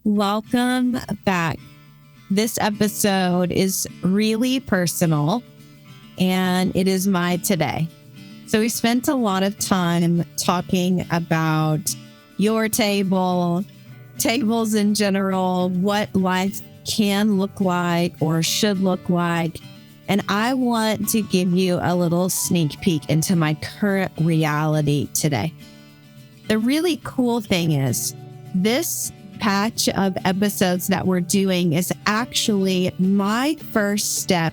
welcome back. This episode is really personal, and it is my today. So we spent a lot of time talking about your table, tables in general, what life can look like or should look like. And I want to give you a little sneak peek into my current reality today. The really cool thing is this patch of episodes that we're doing is actually my first step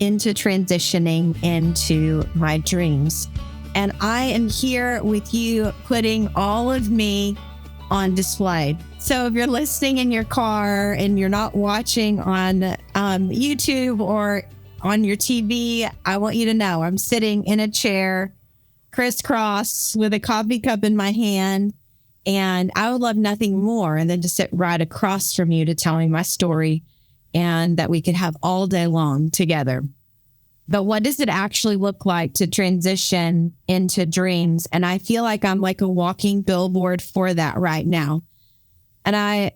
into transitioning into my dreams. And I am here with you putting all of me on display. So if you're listening in your car and you're not watching on YouTube or on your TV, I want you to know I'm sitting in a chair, crisscross with a coffee cup in my hand. And I would love nothing more than to sit right across from you to tell me my story and that we could have all day long together. But what does it actually look like to transition into dreams? And I feel like I'm like a walking billboard for that right now. And I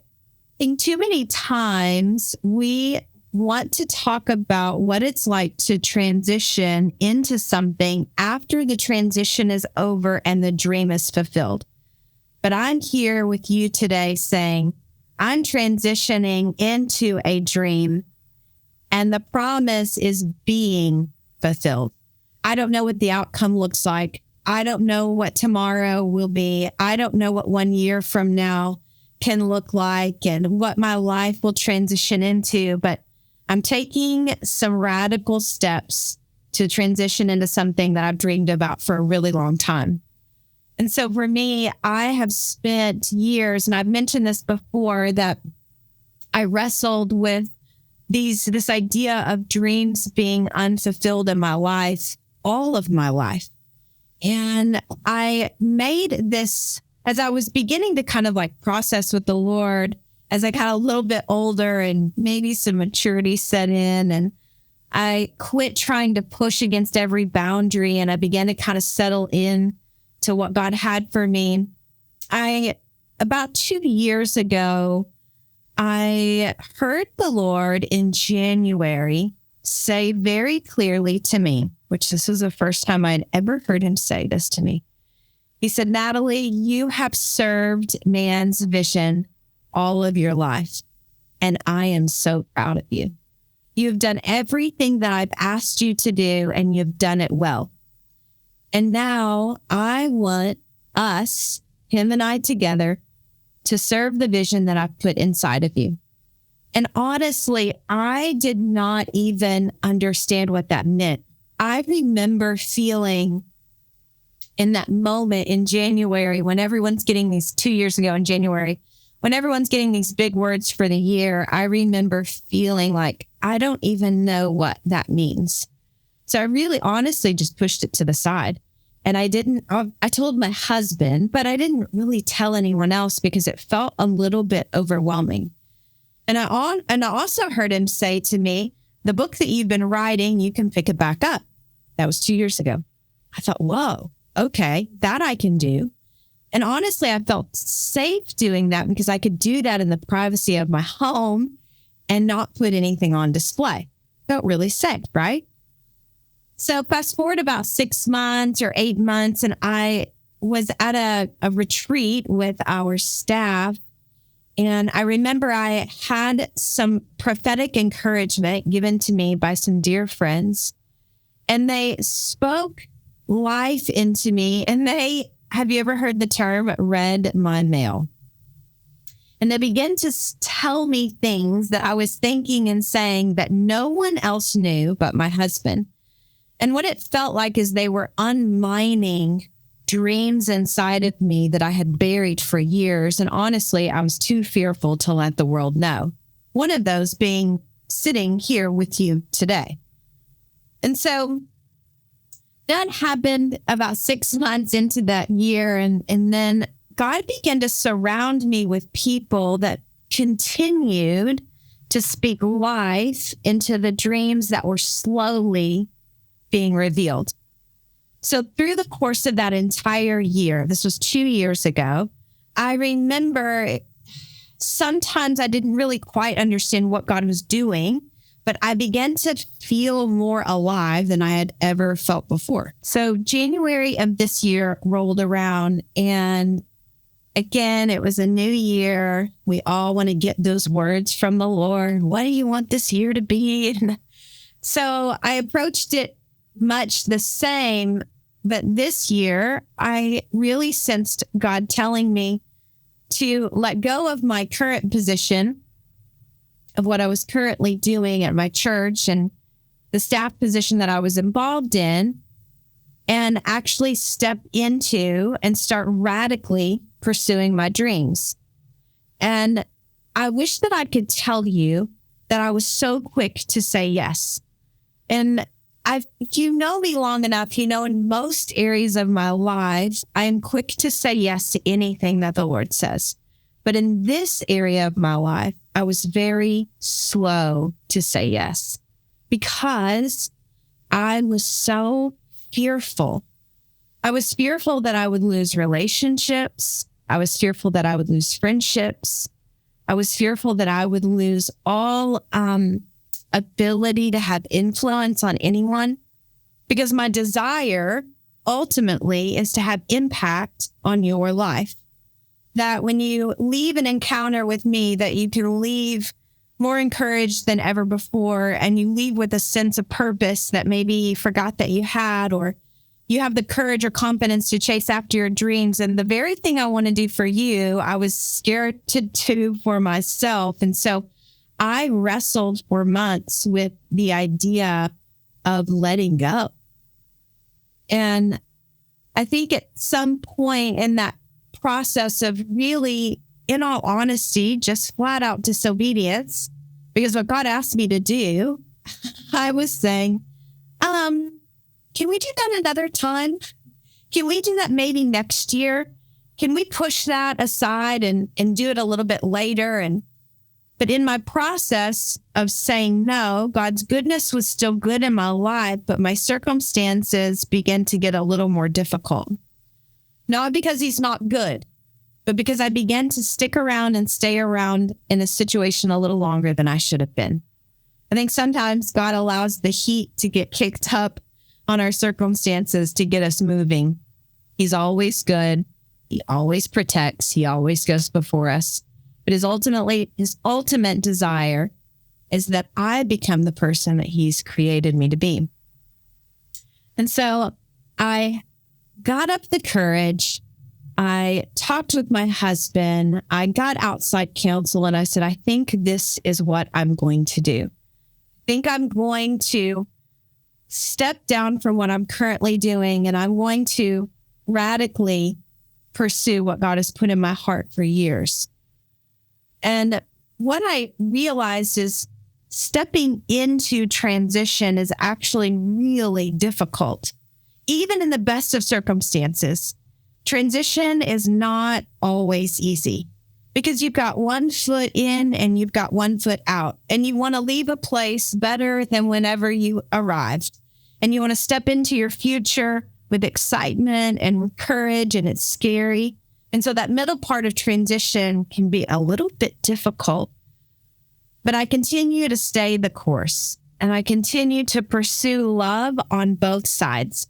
think too many times we want to talk about what it's like to transition into something after the transition is over and the dream is fulfilled. But I'm here with you today saying, I'm transitioning into a dream and the promise is being fulfilled. I don't know what the outcome looks like. I don't know what tomorrow will be. I don't know what 1 year from now can look like and what my life will transition into, but I'm taking some radical steps to transition into something that I've dreamed about for a really long time. And so for me, I have spent years, and I've mentioned this before, that I wrestled with this idea of dreams being unfulfilled in my life, all of my life. And I made this, as I was beginning to kind of like process with the Lord, as I got a little bit older and maybe some maturity set in, and I quit trying to push against every boundary and I began to kind of settle in to what God had for me. About 2 years ago, I heard the Lord in January say very clearly to me, which this was the first time I'd ever heard him say this to me. He said, Natalie, you have served man's vision all of your life, and I am so proud of you. You've done everything that I've asked you to do, and you've done it well. And now I want us, him and I together, to serve the vision that I've put inside of you. And honestly, I did not even understand what that meant. I remember feeling in that moment in January when everyone's getting these 2 years ago in January, when everyone's getting these big words for the year, I remember feeling like I don't even know what that means. So I really honestly just pushed it to the side. And I told my husband, but I didn't really tell anyone else because it felt a little bit overwhelming. And I also heard him say to me, the book that you've been writing, you can pick it back up. That was 2 years ago. I thought, whoa, okay, that I can do. And honestly, I felt safe doing that because I could do that in the privacy of my home and not put anything on display. Felt really safe, right? So fast forward about 6 months or 8 months, and I was at a retreat with our staff. And I remember I had some prophetic encouragement given to me by some dear friends. And they spoke life into me. And have you ever heard the term read my mail? And they began to tell me things that I was thinking and saying that no one else knew but my husband. And what it felt like is they were unmining dreams inside of me that I had buried for years. And honestly, I was too fearful to let the world know. One of those being sitting here with you today. And so that happened about 6 months into that year. And then God began to surround me with people that continued to speak life into the dreams that were slowly being revealed. So through the course of that entire year, this was 2 years ago, I remember sometimes I didn't really quite understand what God was doing, but I began to feel more alive than I had ever felt before. So January of this year rolled around, and again, it was a new year. We all want to get those words from the Lord. What do you want this year to be? And so I approached it much the same, but this year I really sensed God telling me to let go of my current position of what I was currently doing at my church and the staff position that I was involved in, and actually step into and start radically pursuing my dreams. And I wish that I could tell you that I was so quick to say yes. And if you know me long enough, you know, in most areas of my life, I am quick to say yes to anything that the Lord says. But in this area of my life, I was very slow to say yes because I was so fearful. I was fearful that I would lose relationships. I was fearful that I would lose friendships. I was fearful that I would lose all ability to have influence on anyone, because my desire ultimately is to have impact on your life. That when you leave an encounter with me, that you can leave more encouraged than ever before, and you leave with a sense of purpose that maybe you forgot that you had, or you have the courage or confidence to chase after your dreams. And the very thing I want to do for you, I was scared to do for myself. And so I wrestled for months with the idea of letting go. And I think at some point in that process of really, in all honesty, just flat out disobedience, because what God asked me to do, I was saying, can we do that another time? Can we do that maybe next year? Can we push that aside and do it a little bit later? But in my process of saying no, God's goodness was still good in my life, but my circumstances began to get a little more difficult. Not because he's not good, but because I began to stick around and stay around in a situation a little longer than I should have been. I think sometimes God allows the heat to get kicked up on our circumstances to get us moving. He's always good. He always protects. He always goes before us. But his ultimate desire is that I become the person that he's created me to be. And so I got up the courage. I talked with my husband. I got outside counsel, and I said, I think this is what I'm going to do. I think I'm going to step down from what I'm currently doing, and I'm going to radically pursue what God has put in my heart for years. And what I realized is stepping into transition is actually really difficult. Even in the best of circumstances, transition is not always easy because you've got one foot in and you've got one foot out, and you want to leave a place better than whenever you arrived. And you want to step into your future with excitement and with courage, and it's scary. And so that middle part of transition can be a little bit difficult. But I continue to stay the course, and I continue to pursue love on both sides.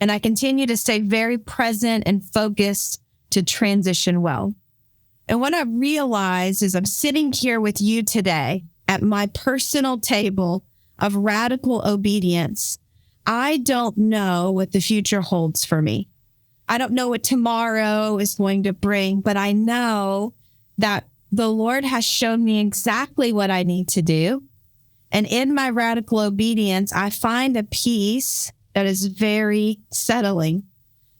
And I continue to stay very present and focused to transition well. And what I realize is I'm sitting here with you today at my personal table of radical obedience. I don't know what the future holds for me. I don't know what tomorrow is going to bring, but I know that the Lord has shown me exactly what I need to do. And in my radical obedience, I find a peace that is very settling.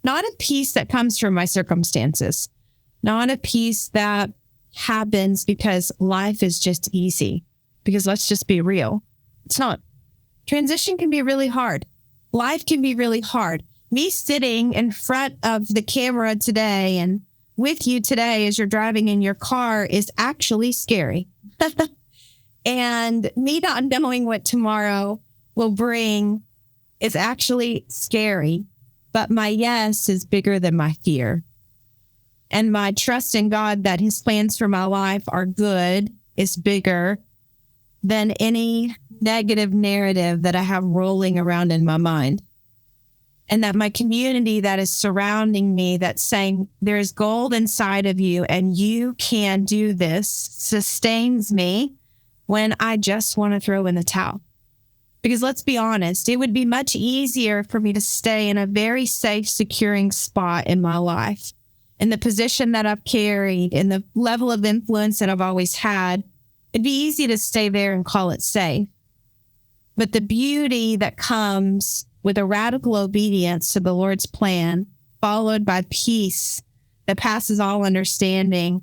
Not a peace that comes from my circumstances. Not a peace that happens because life is just easy. Because let's just be real. It's not. Transition can be really hard. Life can be really hard. Me sitting in front of the camera today and with you today as you're driving in your car is actually scary. And me not knowing what tomorrow will bring is actually scary. But my yes is bigger than my fear. And my trust in God that his plans for my life are good is bigger than any negative narrative that I have rolling around in my mind. And that my community that is surrounding me, that's saying there's gold inside of you and you can do this, sustains me when I just want to throw in the towel. Because let's be honest, it would be much easier for me to stay in a very safe, securing spot in my life, in the position that I've carried, in the level of influence that I've always had. It'd be easy to stay there and call it safe. But the beauty that comes with a radical obedience to the Lord's plan, followed by peace that passes all understanding,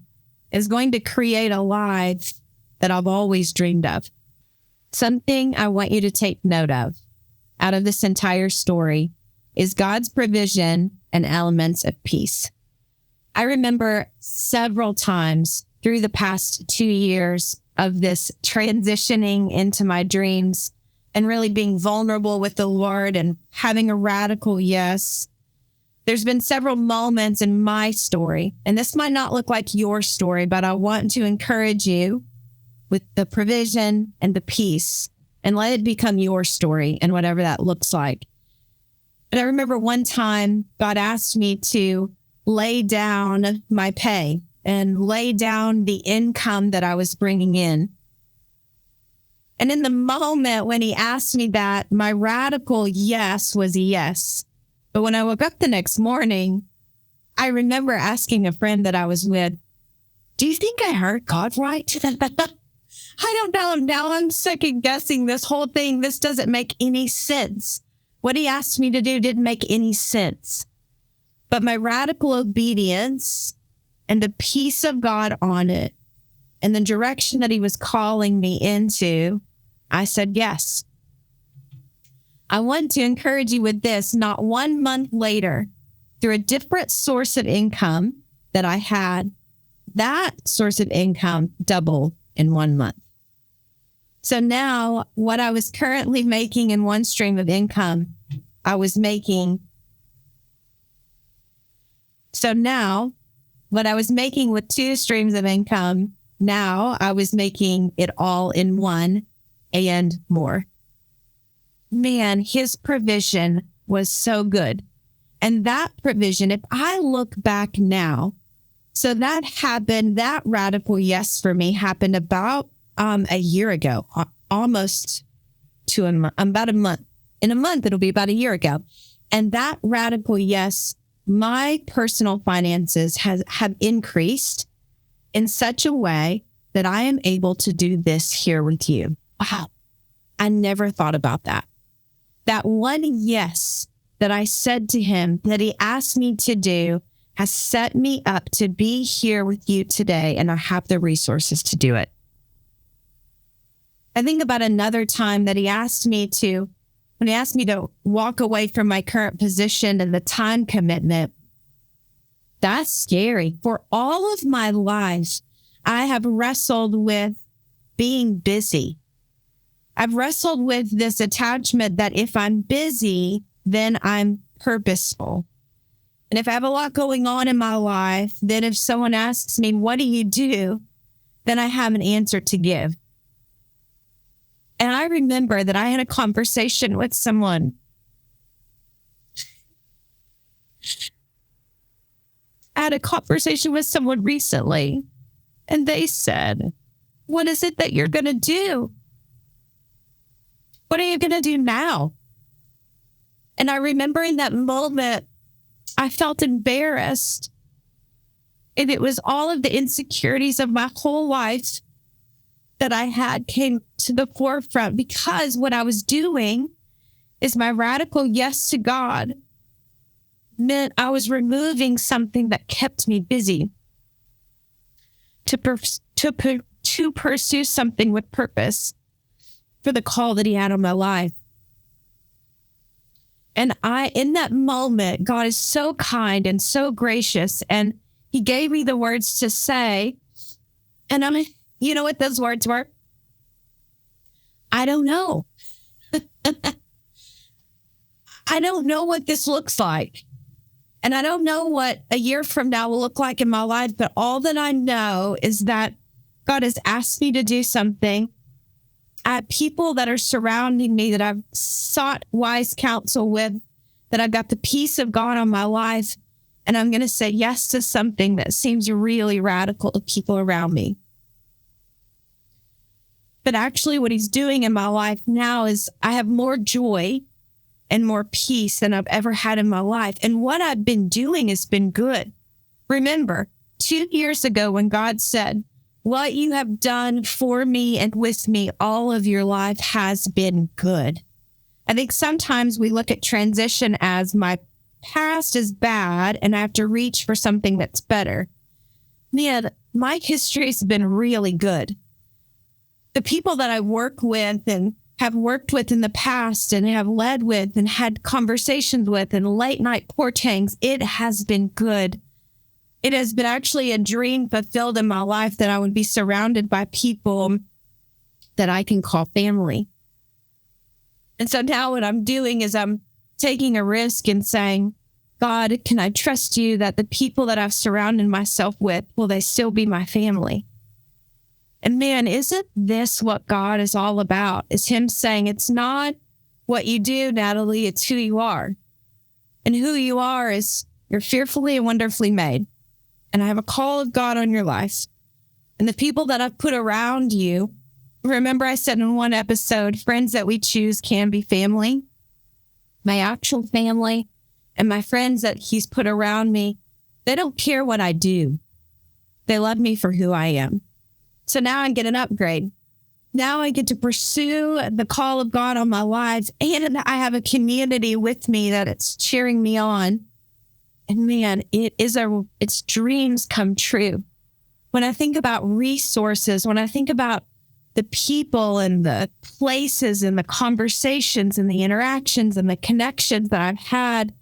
is going to create a life that I've always dreamed of. Something I want you to take note of out of this entire story is God's provision and elements of peace. I remember several times through the past 2 years of this transitioning into my dreams and really being vulnerable with the Lord and having a radical yes. There's been several moments in my story, and this might not look like your story, but I want to encourage you with the provision and the peace, and let it become your story and whatever that looks like. But I remember one time God asked me to lay down my pay and lay down the income that I was bringing in. And in the moment when he asked me that, my radical yes was a yes. But when I woke up the next morning, I remember asking a friend that I was with, do you think I heard God right? I don't know. Now I'm second guessing this whole thing. This doesn't make any sense. What he asked me to do didn't make any sense. But my radical obedience and the peace of God on it and the direction that he was calling me into, I said yes. I want to encourage you with this. Not 1 month later, through a different source of income that I had, that source of income doubled in 1 month. So now what I was currently making in one stream of income, I was making. So now what I was making with 2 streams of income, now I was making it all in one and more. Man, his provision was so good. And that provision, if I look back now, so that happened, that radical yes for me happened about a year ago, almost to about a month. In a month, it'll be about a year ago. And that radical yes, my personal finances have increased in such a way that I am able to do this here with you. Wow. I never thought about that. That one yes that I said to him that he asked me to do has set me up to be here with you today, and I have the resources to do it. I think about another time that he asked me to, when he asked me to walk away from my current position and the time commitment. That's scary. For all of my life, I have wrestled with being busy. I've wrestled with this attachment that if I'm busy, then I'm purposeful. And if I have a lot going on in my life, then if someone asks me, what do you do? Then I have an answer to give. And I remember that I had a conversation with someone. I had a conversation with someone recently, and they said, what is it that you're going to do? What are you going to do now? And I remember in that moment, I felt embarrassed. And it was all of the insecurities of my whole life that I had came to the forefront, because what I was doing is my radical yes to God meant I was removing something that kept me busy to pursue something with purpose for the call that he had on my life. And in that moment, God is so kind and so gracious, and he gave me the words to say. And you know what those words were? I don't know. I don't know what this looks like. And I don't know what a year from now will look like in my life, but all that I know is that God has asked me to do something. I have people that are surrounding me that I've sought wise counsel with, that I've got the peace of God on my life. And I'm going to say yes to something that seems really radical to people around me. But actually what he's doing in my life now is I have more joy and more peace than I've ever had in my life. And what I've been doing has been good. Remember, 2 years ago when God said, what you have done for me and with me all of your life has been good. I think sometimes we look at transition as my past is bad and I have to reach for something that's better. Man, my history has been really good. The people that I work with and have worked with in the past and have led with and had conversations with and late night portangs, it has been good. It has been actually a dream fulfilled in my life that I would be surrounded by people that I can call family. And so now what I'm doing is I'm taking a risk and saying, God, can I trust you that the people that I've surrounded myself with, will they still be my family? And man, isn't this what God is all about? Is him saying, it's not what you do, Natalie, it's who you are. And who you are is you're fearfully and wonderfully made. And I have a call of God on your life. And the people that I've put around you, remember I said in one episode, friends that we choose can be family. My actual family and my friends that he's put around me, they don't care what I do. They love me for who I am. So now I get an upgrade. Now I get to pursue the call of God on my life. And I have a community with me that it's cheering me on. And man, it's dreams come true. When I think about resources, when I think about the people and the places and the conversations and the interactions and the connections that I've had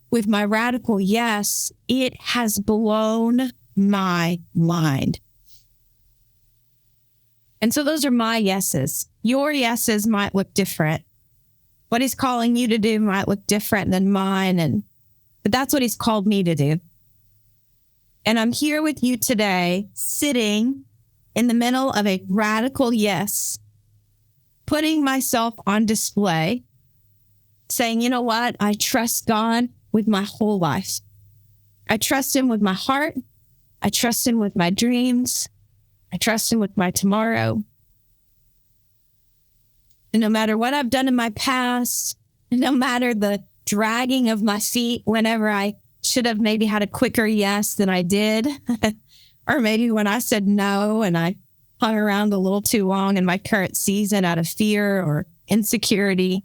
with my radical yes, it has blown my mind. And so those are my yeses. Your yeses might look different. What he's calling you to do might look different than mine, but that's what he's called me to do. And I'm here with you today, sitting in the middle of a radical yes, putting myself on display, saying, you know what? I trust God with my whole life. I trust him with my heart. I trust him with my dreams. I trust him with my tomorrow. And no matter what I've done in my past, no matter the dragging of my feet whenever I should have maybe had a quicker yes than I did, or maybe when I said no and I hung around a little too long in my current season out of fear or insecurity,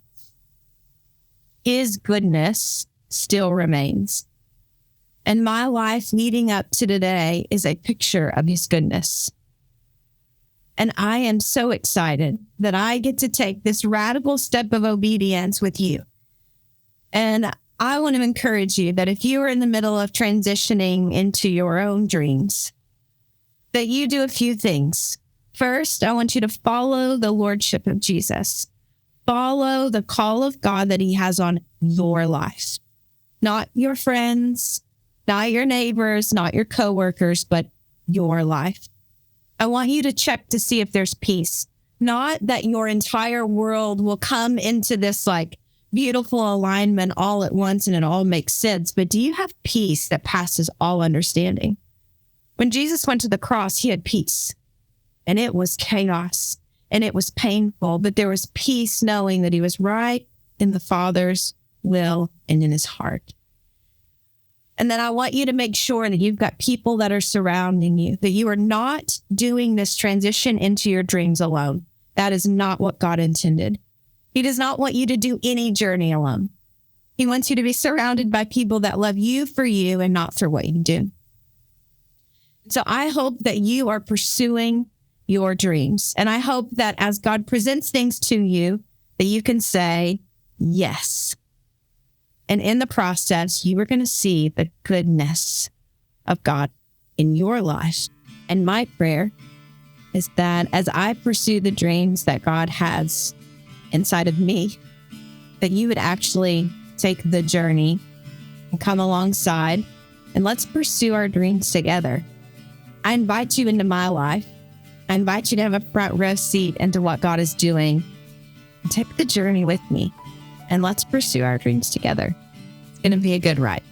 his goodness still remains. And my life leading up to today is a picture of his goodness. And I am so excited that I get to take this radical step of obedience with you. And I want to encourage you that if you are in the middle of transitioning into your own dreams, that you do a few things. First, I want you to follow the lordship of Jesus. Follow the call of God that he has on your life. Not your friends, not your neighbors, not your coworkers, but your life. I want you to check to see if there's peace. Not that your entire world will come into this like beautiful alignment all at once and it all makes sense, but do you have peace that passes all understanding? When Jesus went to the cross, he had peace, and it was chaos and it was painful, but there was peace knowing that he was right in the Father's will and in his heart. And then I want you to make sure that you've got people that are surrounding you, that you are not doing this transition into your dreams alone. That is not what God intended. He does not want you to do any journey alone. He wants you to be surrounded by people that love you for you and not for what you do. So I hope that you are pursuing your dreams. And I hope that as God presents things to you, that you can say, yes. And in the process, you are going to see the goodness of God in your life. And my prayer is that as I pursue the dreams that God has inside of me, that you would actually take the journey and come alongside, and let's pursue our dreams together. I invite you into my life. I invite you to have a front row seat into what God is doing. Take the journey with me, and let's pursue our dreams together. It's going to be a good ride.